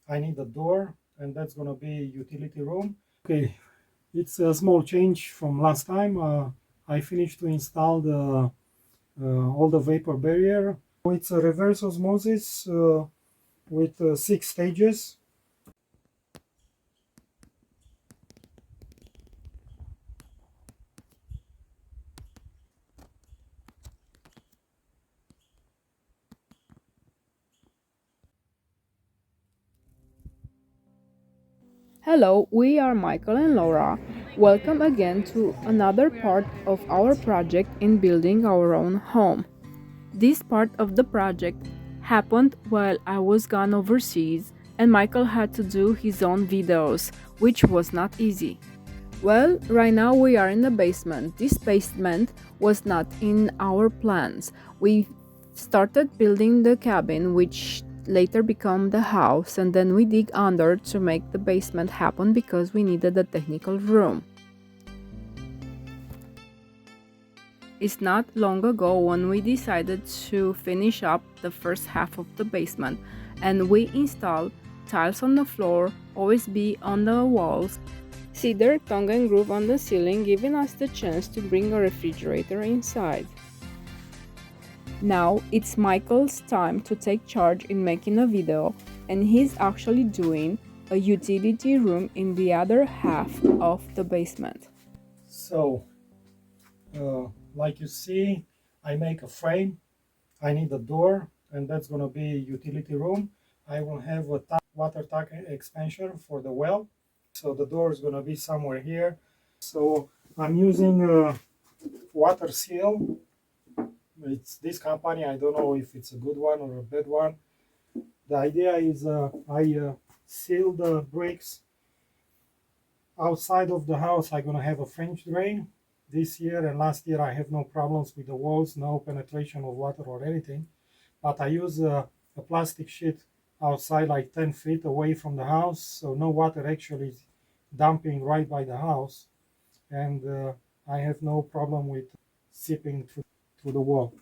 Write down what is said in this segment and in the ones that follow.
I need a door, and that's gonna be utility room. Okay, it's a small change from last time. I finished to install the all the vapor barrier. It's a reverse osmosis with 6 stages. Hello, we are Michael and Laura. Welcome again to another part of our project in building our own home. This part of the project happened while I was gone overseas and Michael had to do his own videos, which was not easy. Well, right now we are in the basement. This basement was not in our plans. We started building the cabin, which later became the house, and then we dig under to make the basement happen because we needed a technical room. It's not long ago when we decided to finish up the first half of the basement and we installed tiles on the floor, OSB on the walls, Cedar tongue and groove on the ceiling, giving us the chance to bring a refrigerator inside. Now it's Michael's time to take charge in making a video, and he's actually doing a utility room in the other half of the basement. So, like you see, I make a frame. I need a door, and that's gonna be utility room. I will have a water tank expansion for the well. So the door is gonna be somewhere here. So I'm using water seal. It's this company. I don't know if it's a good one or a bad one. The idea is I seal the bricks outside of the house. I'm gonna have a French drain. This year and last year I have no problems with the walls, no penetration of water or anything. But I use a plastic sheet outside like 10 feet away from the house, so no water actually is dumping right by the house, and I have no problem with seeping through the wall.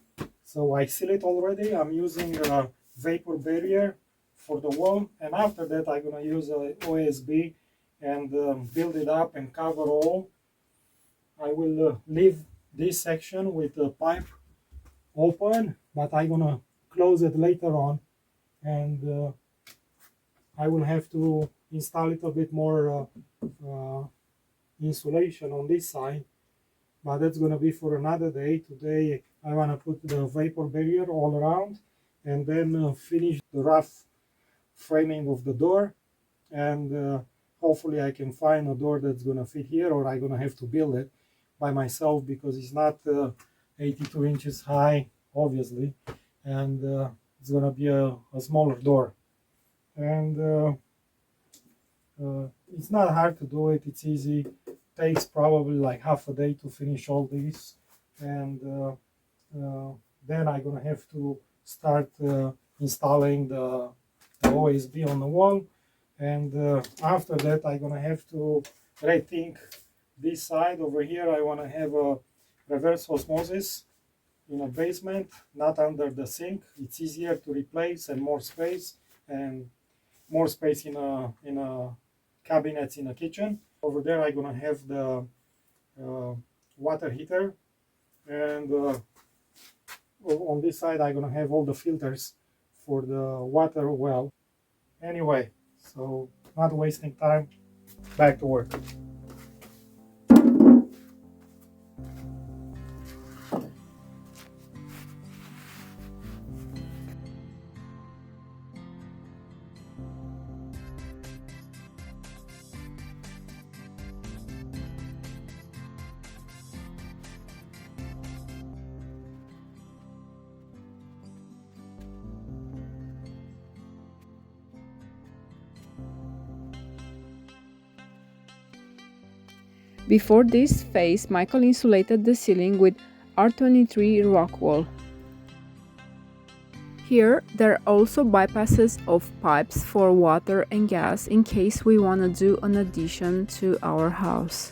So I seal it already. I'm using a vapor barrier for the wall, and after that I'm gonna use a OSB and build it up and cover all. I will leave this section with the pipe open, but I'm gonna close it later on, and I will have to install a little bit more insulation on this side, but that's gonna be for another day. Today I wanna put the vapor barrier all around and then finish the rough framing of the door, and hopefully I can find a door that's gonna fit here, or I'm gonna have to build it by myself because it's not 82 inches high, obviously, and it's gonna be a smaller door. And it's not hard to do it. It's easy. Takes probably like half a day to finish all this, and then I'm gonna have to start installing the OSB on the wall, and after that I'm gonna have to rethink this side over here. I want to have a reverse osmosis in a basement, not under the sink. It's easier to replace and more space in a cabinets in a kitchen. Over there I'm gonna have the water heater, and on this side I'm gonna have all the filters for the water well. Anyway, so not wasting time, back to work. Before this phase, Michael insulated the ceiling with R23 rock wool. Here, there are also bypasses of pipes for water and gas in case we want to do an addition to our house.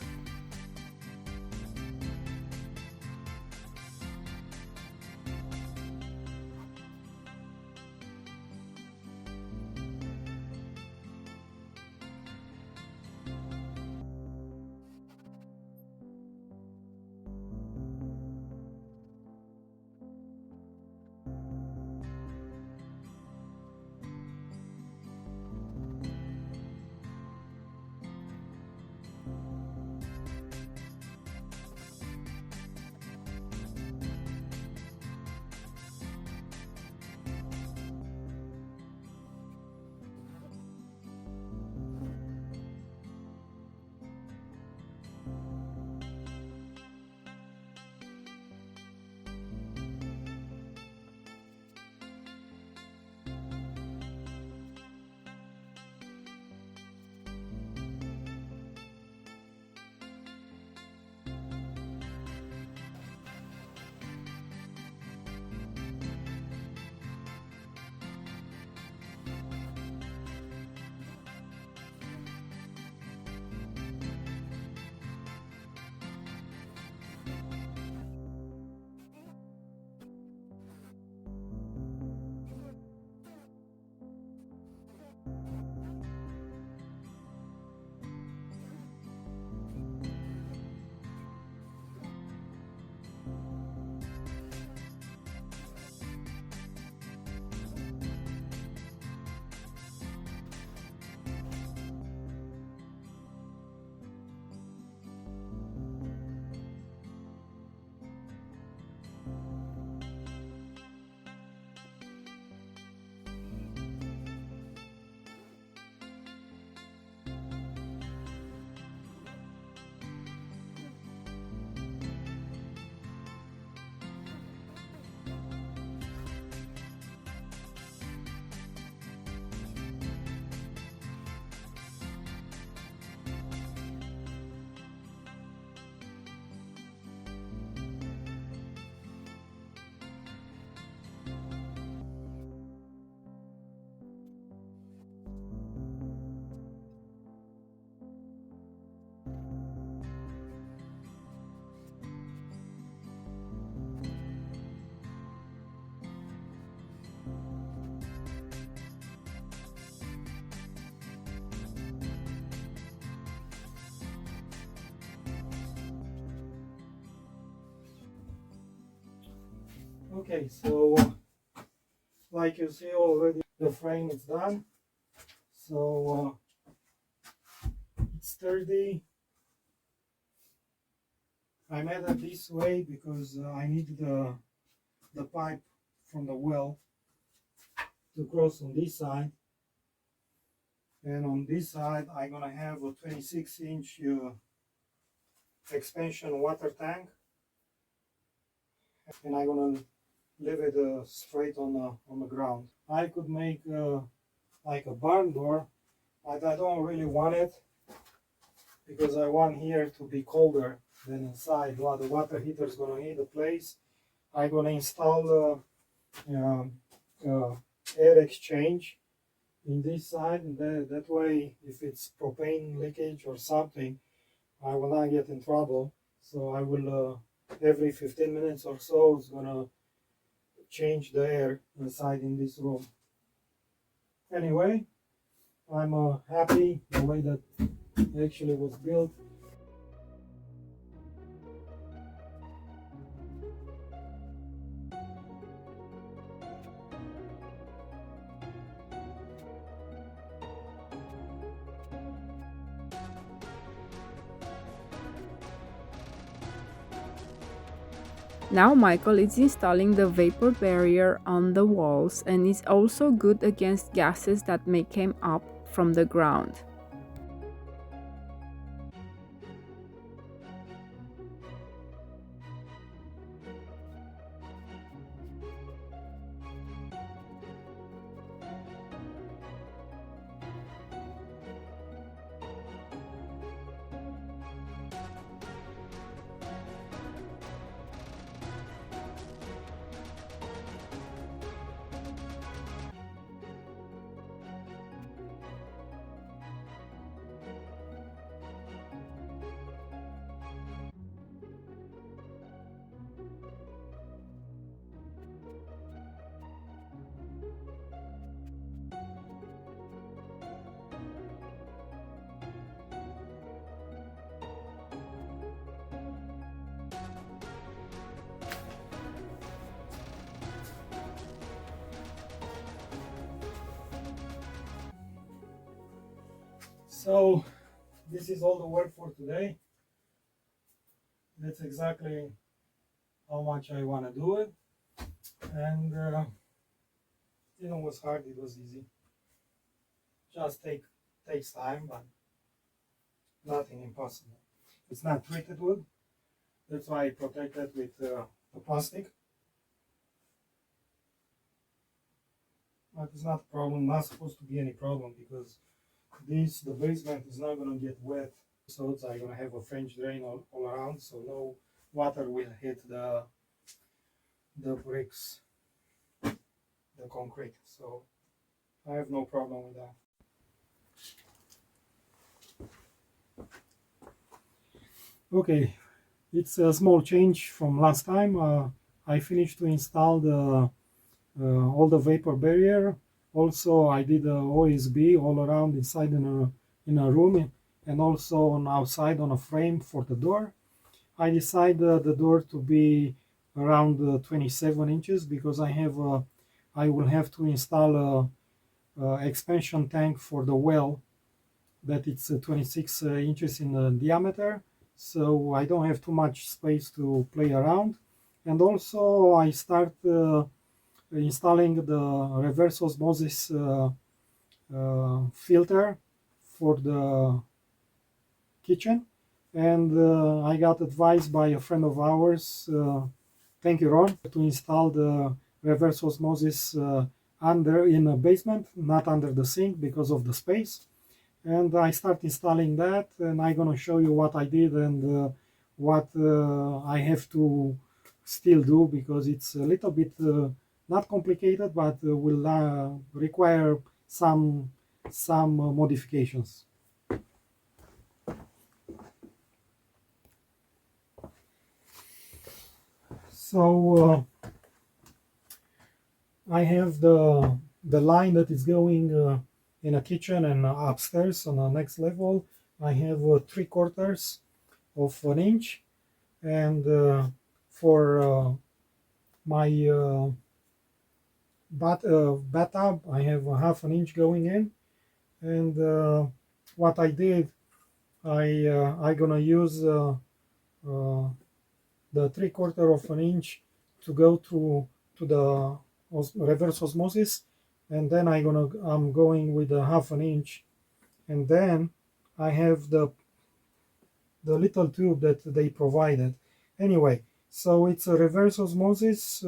Okay, so like you see already, the frame is done. So it's sturdy. I made it this way because I need the pipe from the well to cross on this side, and on this side I'm gonna have a 26-inch expansion water tank, and I'm gonna leave it straight on the ground. I could make like a barn door, but I don't really want it because I want here to be colder than inside. While the water heater is gonna heat the place, I'm gonna install um, uh, air exchange in this side, and that way if it's propane leakage or something, I will not get in trouble. So I will every 15 minutes or so it's gonna change the air inside in this room. Anyway, I'm happy the way that actually was built. Now Michael is installing the vapor barrier on the walls and is also good against gases that may come up from the ground. So this is all the work for today. That's exactly how much I want to do it, and it was hard, it was easy. Just takes time, but nothing impossible. It's not treated wood, that's why I protect it with the plastic. But it's not a problem, not supposed to be any problem, because the basement is not going to get wet. So I'm going to have a French drain all around, so no water will hit the bricks, the concrete. So I have no problem with that. Okay, it's a small change from last time. I finished to install all the vapor barrier. Also, I did a OSB all around inside in a room, and also on outside on a frame for the door. I decided the door to be around 27 inches because I will have to install a expansion tank for the well that it's 26 inches in diameter, so I don't have too much space to play around. And also I start installing the reverse osmosis filter for the kitchen, and I got advised by a friend of ours, thank you Ron, to install the reverse osmosis under in a basement, not under the sink because of the space. And I start installing that, and I'm gonna show you what I did and what I have to still do, because it's a little bit not complicated, but will require some modifications. So I have the line that is going in a kitchen and upstairs on the next level. I have 3/4 of an inch, and for my bathtub. I have a half an inch going in, and what I did, I gonna use the 3/4 of an inch to go to the reverse osmosis, and then I'm going with a half an inch, and then I have the little tube that they provided. Anyway, so it's a reverse osmosis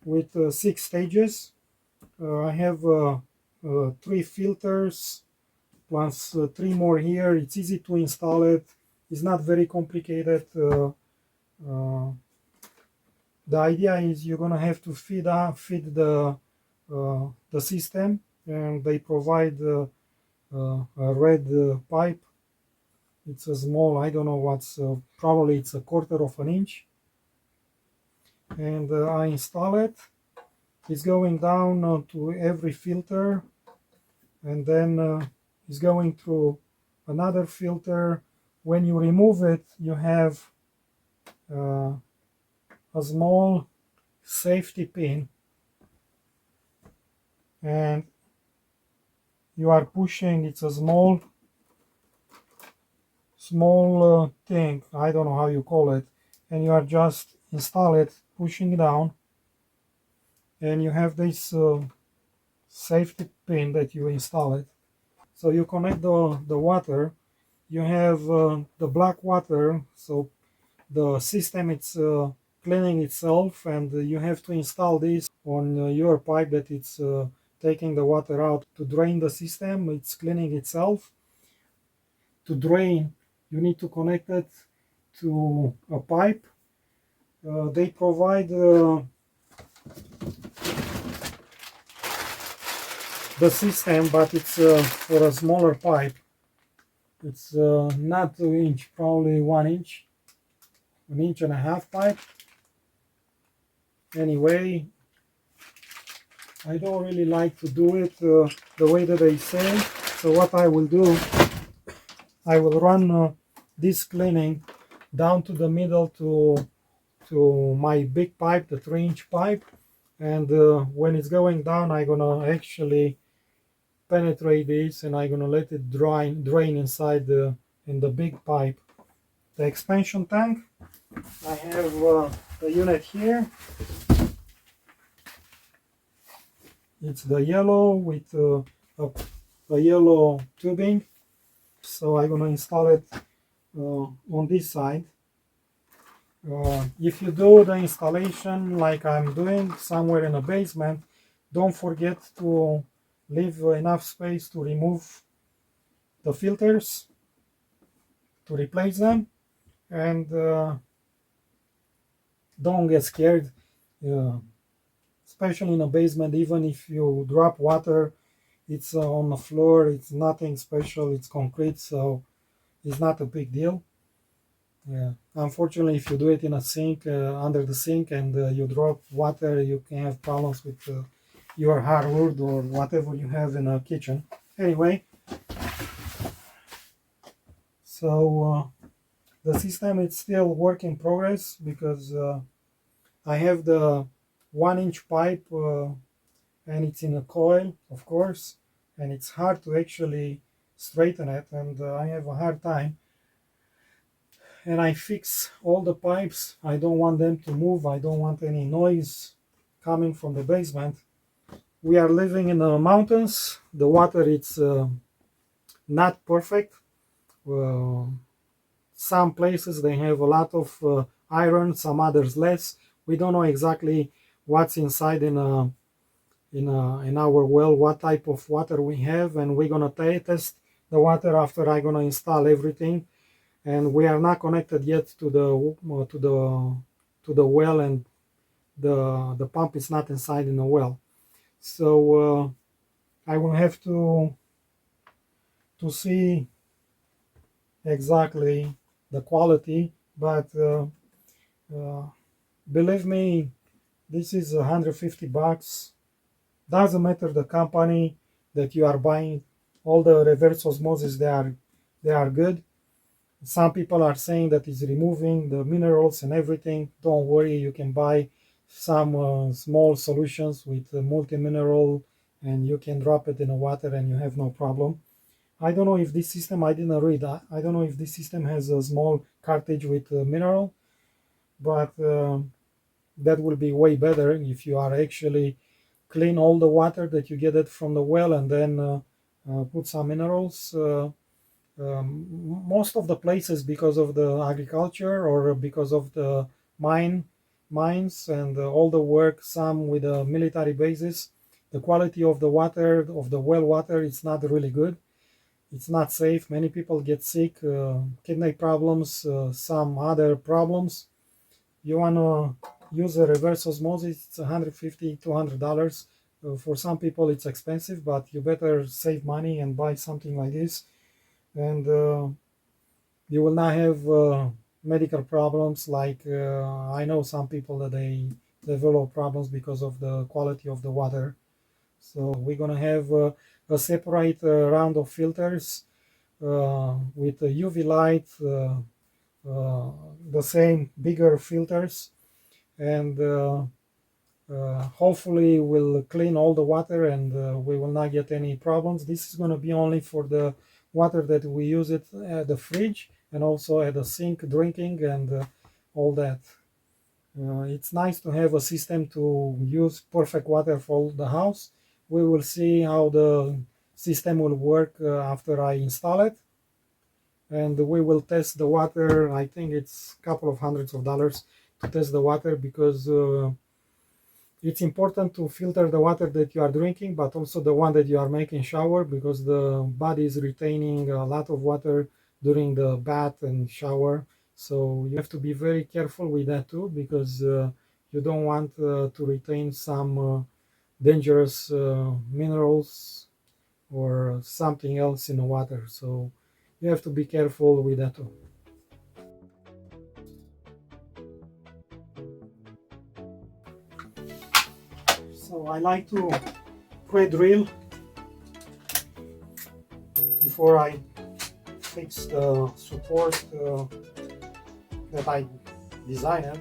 with 6 stages. I have 3 filters plus 3 more here. It's easy to install it. It's not very complicated. Uh, the idea is you're gonna have to feed the system, and they provide a red pipe. It's a small, I don't know what's, probably it's a 1/4 of an inch, and I install it. It's going down to every filter, and then it's going through another filter. When you remove it, you have uh, a small safety pin, and you are pushing. It's a small thing, I don't know how you call it, and you are just install it, pushing down, and you have this safety pin that you install it. So you connect the water. You have the black water, so the system it's cleaning itself, and you have to install this on your pipe that it's taking the water out. To drain the system, it's cleaning itself. To drain, you need to connect it to a pipe. They provide the system, but it's for a smaller pipe. It's not 2 inch, probably 1 inch, 1.5 inch pipe. Anyway, I don't really like to do it the way that they say. So what I will do, I will run this cleaning down to the middle to my big pipe, the 3-inch pipe, and when it's going down, I'm gonna actually penetrate this, and I'm gonna let it drain inside in the big pipe. The expansion tank, I have the unit here. It's the yellow with a yellow tubing, so I'm gonna install it on this side. If you do the installation like I'm doing somewhere in a basement, don't forget to leave enough space to remove the filters, to replace them, and don't get scared, especially in a basement. Even if you drop water, it's on the floor, it's nothing special, it's concrete, so it's not a big deal. Yeah. Unfortunately, if you do it in a sink, under the sink, and you drop water, you can have problems with your hardwood or whatever you have in a kitchen. Anyway, so the system is still work in progress, because I have the 1-inch pipe, and it's in a coil, of course, and it's hard to actually straighten it, and I have a hard time. And I fix all the pipes. I don't want them to move. I don't want any noise coming from the basement. We are living in the mountains. The water is not perfect. Some places they have a lot of iron, some others less. We don't know exactly what's inside in our well, what type of water we have, and we're gonna test the water after I'm gonna install everything. And we are not connected yet to the well, and the pump is not inside in the well. So I will have to see exactly the quality, but believe me, this is $150. Doesn't matter the company that you are buying. All the reverse osmosis, they are good. Some people are saying that it's removing the minerals and everything. Don't worry, you can buy some small solutions with multi-mineral, and you can drop it in the water and you have no problem. I don't know if this system, I didn't read, I don't know if this system has a small cartridge with mineral, but that will be way better if you are actually clean all the water that you get it from the well and then put some minerals. Most of the places, because of the agriculture or because of the mines and all the work, some with a military bases, the quality of the water, of the well water, it's not really good. It's not safe. Many people get sick, kidney problems, some other problems. You want to use a reverse osmosis, it's $150, $200. For some people it's expensive, but you better save money and buy something like this, and you will not have medical problems like I know some people that they develop problems because of the quality of the water. So we're gonna have a separate round of filters with the UV light, the same bigger filters, and hopefully we'll clean all the water and we will not get any problems. This is going to be only for the water that we use it at the fridge and also at the sink drinking and all that. It's nice to have a system to use perfect water for the house. We will see how the system will work after I install it, and we will test the water. I think it's a couple of hundreds of dollars to test the water, because it's important to filter the water that you are drinking, but also the one that you are making shower, because the body is retaining a lot of water during the bath and shower. So you have to be very careful with that too, because you don't want to retain some dangerous minerals or something else in the water. So you have to be careful with that too. So I like to pre-drill before I fix the support that I designed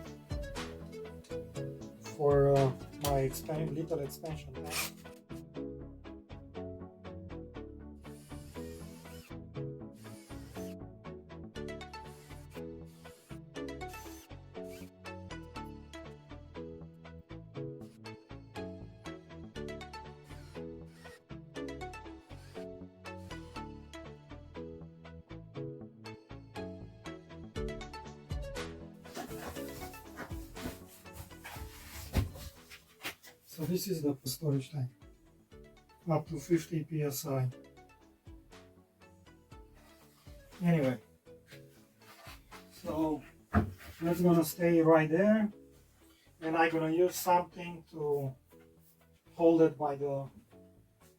for my little expansion tank. So this is the storage tank, up to 50 psi. Anyway, so that's gonna stay right there, and I'm gonna use something to hold it by the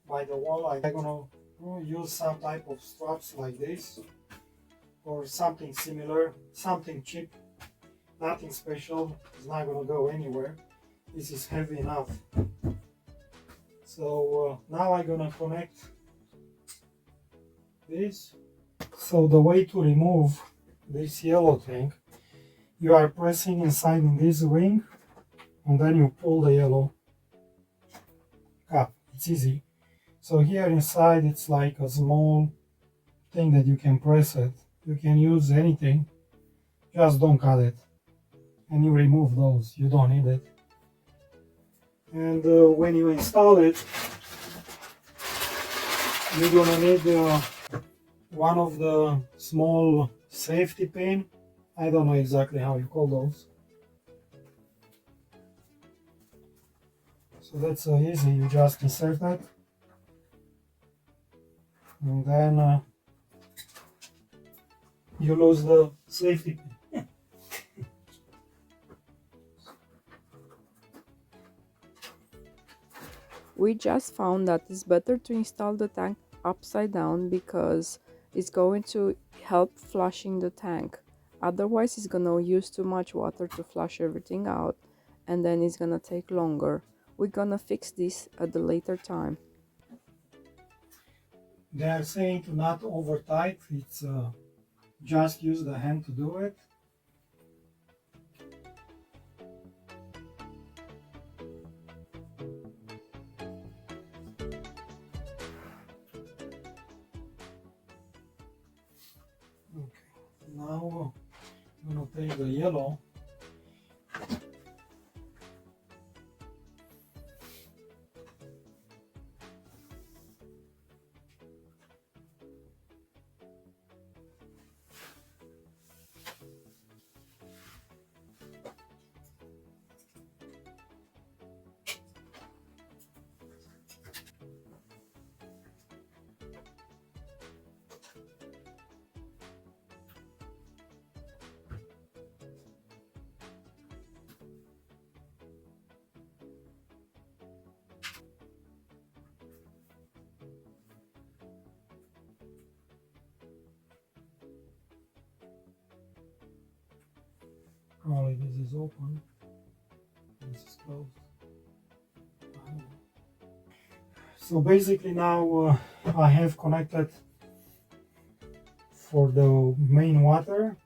wall. I'm gonna use some type of straps like this or something similar, something cheap, nothing special. It's not gonna go anywhere. This is heavy enough. So now I'm gonna connect this. So the way to remove this yellow thing, you are pressing inside in this ring and then you pull the yellow up. It's easy. So here inside it's like a small thing that you can press it. You can use anything, just don't cut it. And you remove those, you don't need it. And when you install it, you're gonna need one of the small safety pin. I don't know exactly how you call those. So that's easy, you just insert that. And then you lose the safety pin. We just found that it's better to install the tank upside down because it's going to help flushing the tank. Otherwise it's gonna use too much water to flush everything out, and then it's gonna take longer. We're gonna fix this at the later time. They are saying to not over tight, it's just use the hand to do it. Now I'm gonna take the yellow. Probably this is open. This is closed. I don't know. So basically now I have connected for the main water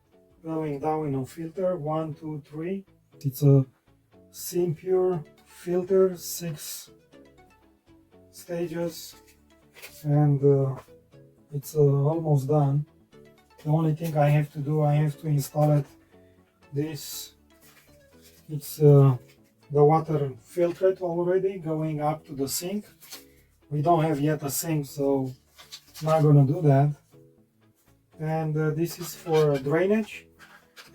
going down in a filter 1, 2, 3. It's a Simpure filter, 6 stages, and it's almost done. The only thing I have to do, I have to install it. This, it's the water filtered already going up to the sink. We don't have yet a sink, so not gonna do that. And this is for drainage,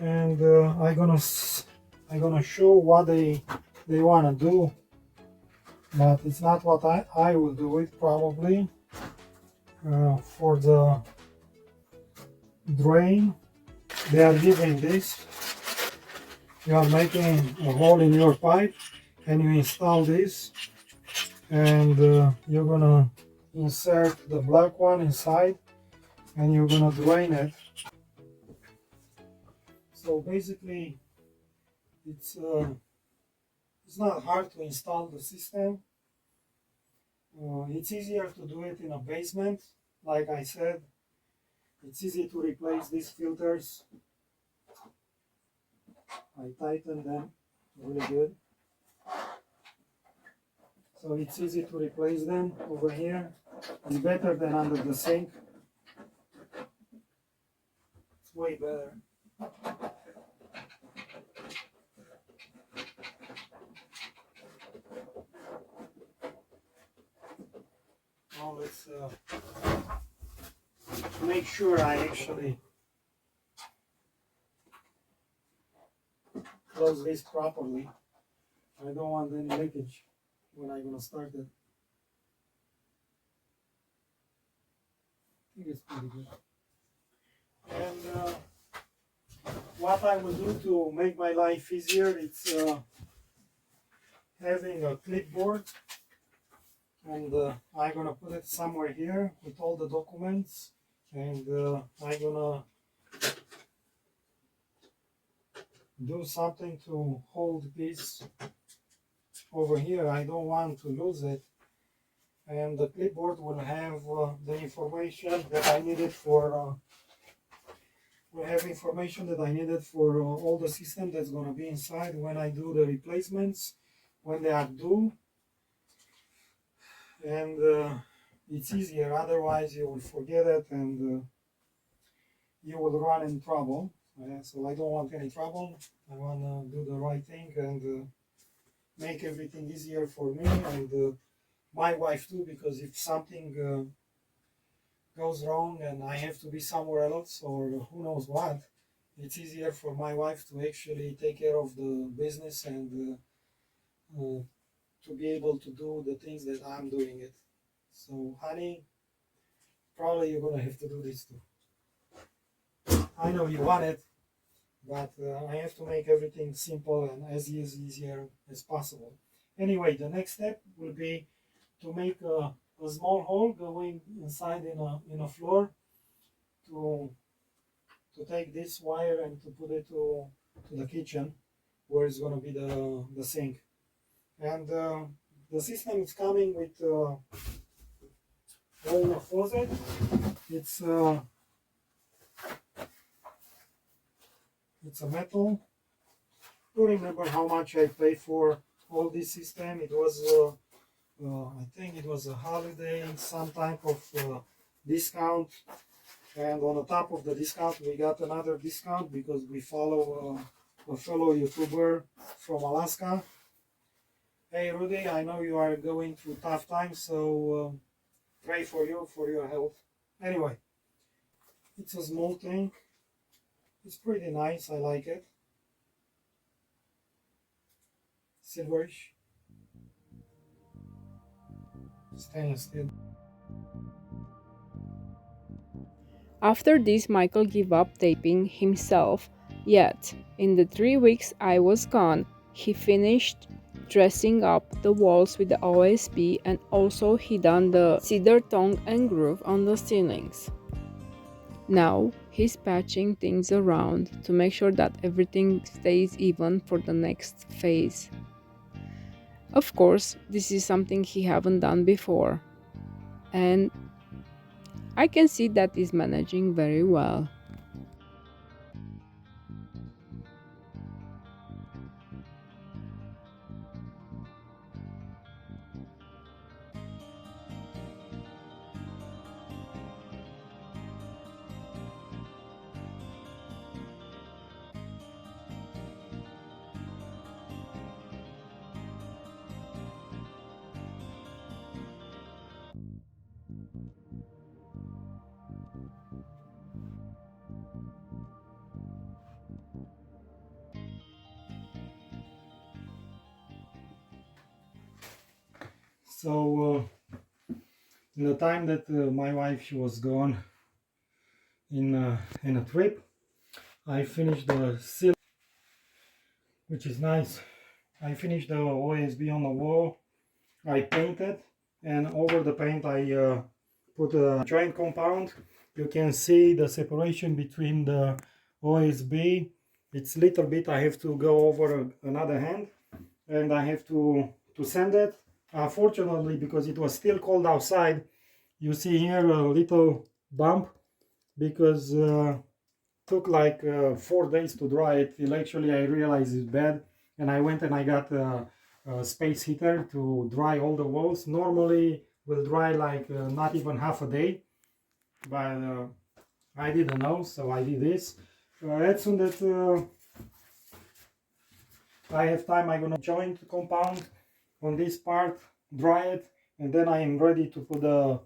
and I'm gonna show what they wanna do, but it's not what I will do it probably. For the drain, they are giving this. You are making a hole in your pipe and you install this, and you're gonna insert the black one inside and you're gonna drain it. So basically it's not hard to install the system. It's easier to do it in a basement. Like I said, it's easy to replace these filters. I tighten them really good. So it's easy to replace them over here. It's better than under the sink. It's way better. Now let's make sure I actually close this properly. I don't want any leakage when I'm gonna start it. I think it's pretty good. And what I will do to make my life easier, it's having a clipboard, and I'm gonna put it somewhere here with all the documents, and I'm gonna do something to hold this over here. I don't want to lose it, and the clipboard will have the information that I needed for all the system that's going to be inside when I do the replacements, when they are due, and it's easier. Otherwise you will forget it and you will run in trouble. So I don't want any trouble. I want to do the right thing and make everything easier for me and my wife too, because if something goes wrong and I have to be somewhere else or who knows what, it's easier for my wife to actually take care of the business and to be able to do the things that I'm doing it. So honey, probably you're gonna have to do this too. I know you want it, but I have to make everything simple and as easier as possible. Anyway, the next step will be to make a small hole going inside in a floor to take this wire and to put it to the kitchen where it's going to be the sink. And the system is coming with a faucet. It's a metal. I don't remember how much I paid for all this system. It was I think it was a holiday, some type of discount, And on the top of the discount, we got another discount because we follow a fellow YouTuber from Alaska. Hey Rudy, I know you are going through tough times, so pray for you, for your health. Anyway, it's a small tank. It's pretty nice, I like it. Silverish. Stainless steel. After this, Michael gave up taping himself. Yet, in the 3 weeks I was gone, he finished dressing up the walls with the OSB, and also he done the cedar tongue and groove on the ceilings. Now he's patching things around to make sure that everything stays even for the next phase. Of course, this is something he haven't done before, and I can see that he's managing very well. So in the time that my wife she was gone in a trip, I finished the seal, which is nice. I finished the OSB on the wall. I painted, and over the paint I put a joint compound. You can see the separation between the OSB. It's little bit. I have to go over another hand, and I have to sand it. Fortunately, because it was still cold outside, you see here a little bump because took like 4 days to dry it. Till actually I realized it's bad, and I went and I got a space heater to dry all the walls. Normally will dry like not even half a day, but I didn't know, so I did this. As soon as I have time, I'm gonna joint compound on this part, dry it, and then I am ready to put a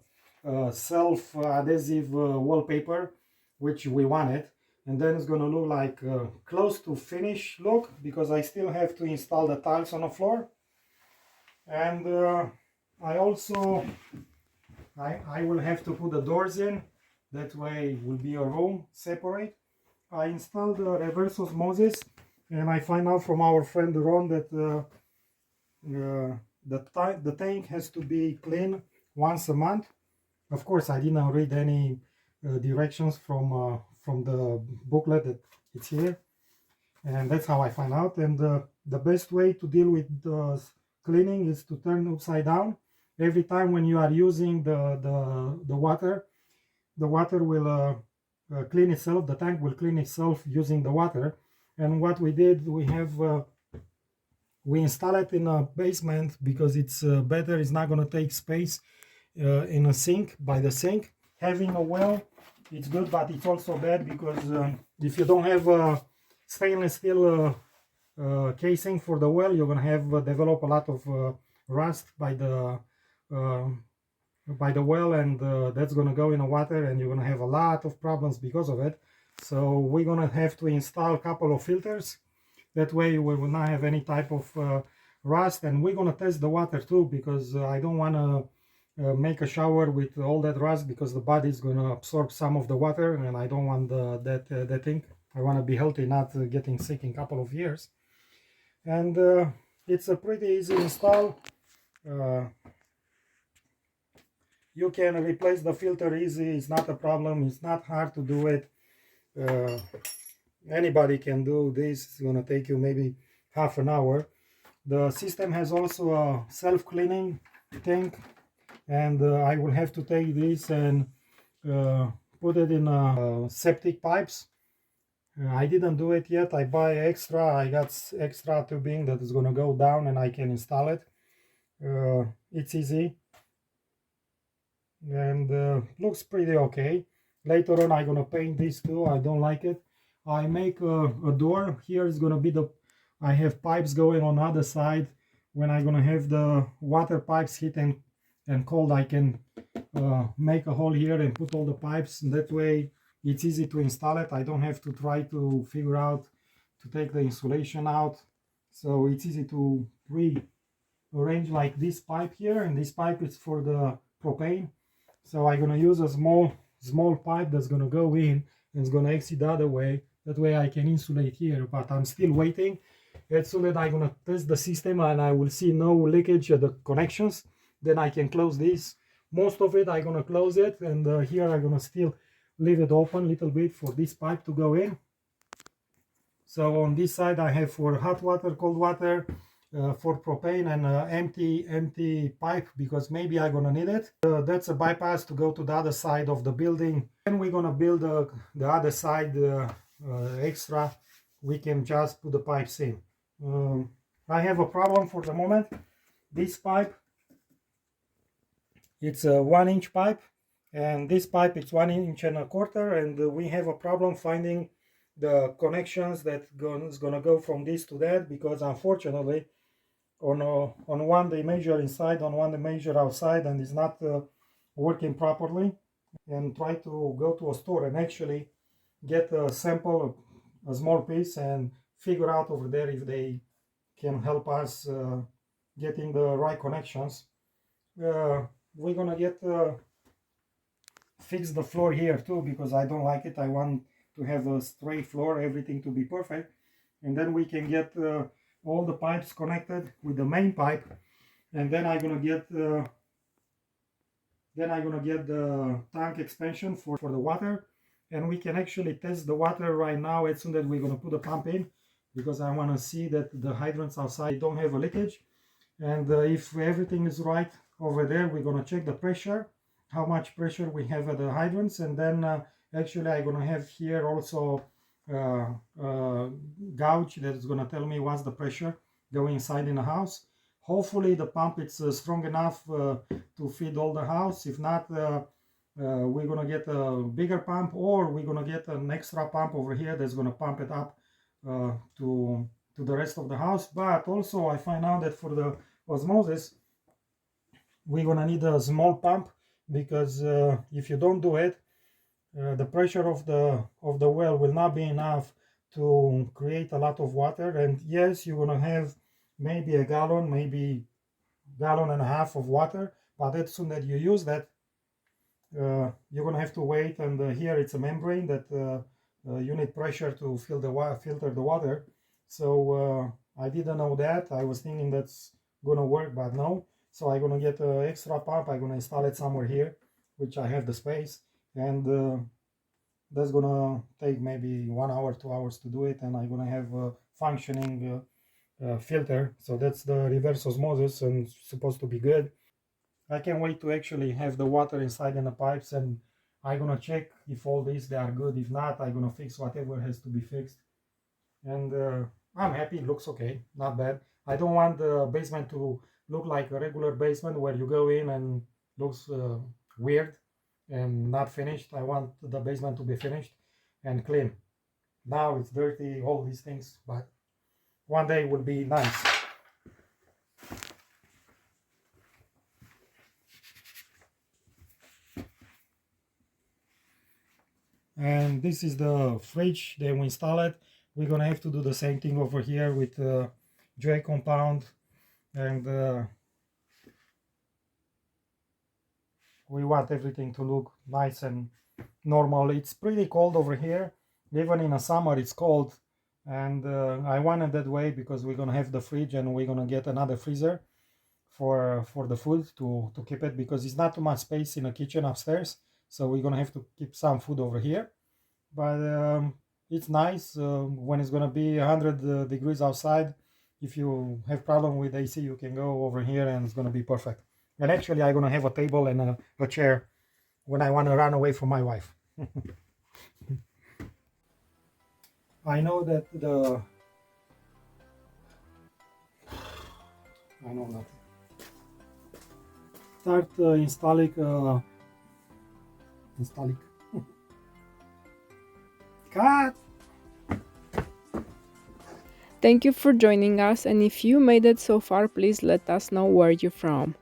self-adhesive wallpaper, which we wanted, and then it's gonna look like close to finish look, because I still have to install the tiles on the floor. And I also I will have to put the doors in, that way will be a room separate. I installed the reverse osmosis, and I find out from our friend Ron that the tank has to be cleaned once a month. Of course, I didn't read any directions from the booklet that it's here, and that's how I find out. And the best way to deal with the cleaning is to turn upside down. Every time when you are using the water, the water will clean itself. The tank will clean itself using the water. And what we did, we install it in a basement because it's better. It's not going to take space in a sink, by the sink. Having a well, it's good, but it's also bad because if you don't have a stainless steel casing for the well, you're going to have develop a lot of rust by the well, and that's going to go in the water, and you're going to have a lot of problems because of it. So we're going to have to install a couple of filters. That way we will not have any type of rust. And we're going to test the water too, because I don't want to make a shower with all that rust, because the body is going to absorb some of the water, and I don't want that thing. I want to be healthy, not getting sick in a couple of years. And it's a pretty easy install. You can replace the filter easy. It's not a problem. It's not hard to do it. Anybody can do this. It's going to take you maybe half an hour. The system has also a self-cleaning tank, and I will have to take this and put it in septic pipes. I didn't do it yet. I buy extra. I got extra tubing that is going to go down, and I can install it. It's easy, and looks pretty okay. Later on I'm gonna paint this too. I don't like it. I make a door. Here is gonna be the, I have pipes going on the other side. When I'm gonna have the water pipes heat and cold, I can make a hole here and put all the pipes. That way it's easy to install it. I don't have to try to figure out to take the insulation out. So it's easy to rearrange like this pipe here, and this pipe is for the propane. So I'm gonna use a small pipe that's gonna go in and it's gonna exit the other way. That way I can insulate here, but I'm still waiting. As soon as I'm gonna test the system and I will see no leakage at the connections, then I can close this. Most of it I'm gonna close it, and here I'm gonna still leave it open a little bit for this pipe to go in. So on this side I have for hot water, cold water, for propane, and empty pipe because maybe I'm gonna need it. That's a bypass to go to the other side of the building. Then we're gonna build the other side extra. We can just put the pipes in. I have a problem for the moment. This pipe, it's a 1-inch pipe, and this pipe it's 1 1/4 inch, and we have a problem finding the connections that is gonna go from this to that, because unfortunately on one they measure inside, on one they measure outside, and it's not working properly. And try to go to a store and actually get a sample, a small piece, and figure out over there if they can help us getting the right connections. We're gonna get fix the floor here too, because I don't like it. I want to have a straight floor, everything to be perfect, and then we can get all the pipes connected with the main pipe, and then I'm gonna get the tank expansion for the water, and we can actually test the water right now as soon as we're gonna put the pump in, because I want to see that the hydrants outside don't have a leakage. And if everything is right over there, we're gonna check the pressure, how much pressure we have at the hydrants, and then actually I'm gonna have here also gauge that is gonna tell me what's the pressure going inside in the house. Hopefully the pump is strong enough to feed all the house. If not, we're gonna get a bigger pump, or we're gonna get an extra pump over here that's gonna pump it up to the rest of the house. But also I find out that for the osmosis we're gonna need a small pump, because if you don't do it, the pressure of the well will not be enough to create a lot of water. And yes, you're gonna have maybe a gallon, maybe gallon and a half of water, but as soon as you use that, you're gonna have to wait. And here it's a membrane that you need pressure to filter the water. So I didn't know that. I was thinking that's gonna work, but no. So I'm gonna get an extra pump. I'm gonna install it somewhere here, which I have the space, and that's gonna take maybe 1 hour, 2 hours to do it, and I'm gonna have a functioning filter. So that's the reverse osmosis, and it's supposed to be good. I can't wait to actually have the water inside in the pipes, and I'm gonna check if all these they are good. If not, I'm gonna fix whatever has to be fixed. And I'm happy. It looks okay, not bad. I don't want the basement to look like a regular basement where you go in and looks weird and not finished. I want the basement to be finished and clean. Now it's dirty, all these things, but one day will be nice. And this is the fridge. Then we install it. We're gonna have to do the same thing over here with J compound, and we want everything to look nice and normal. It's pretty cold over here. Even in the summer it's cold, and I want it that way because we're gonna have the fridge, and we're gonna get another freezer for the food to keep it, because it's not too much space in the kitchen upstairs. So we're gonna have to keep some food over here. But it's nice when it's gonna be 100 degrees outside. If you have problem with AC, you can go over here and it's gonna be perfect. And actually I'm gonna have a table and a chair when I want to run away from my wife. I know that I know that start installing Cut! Thank you for joining us, and if you made it so far, please let us know where you're from.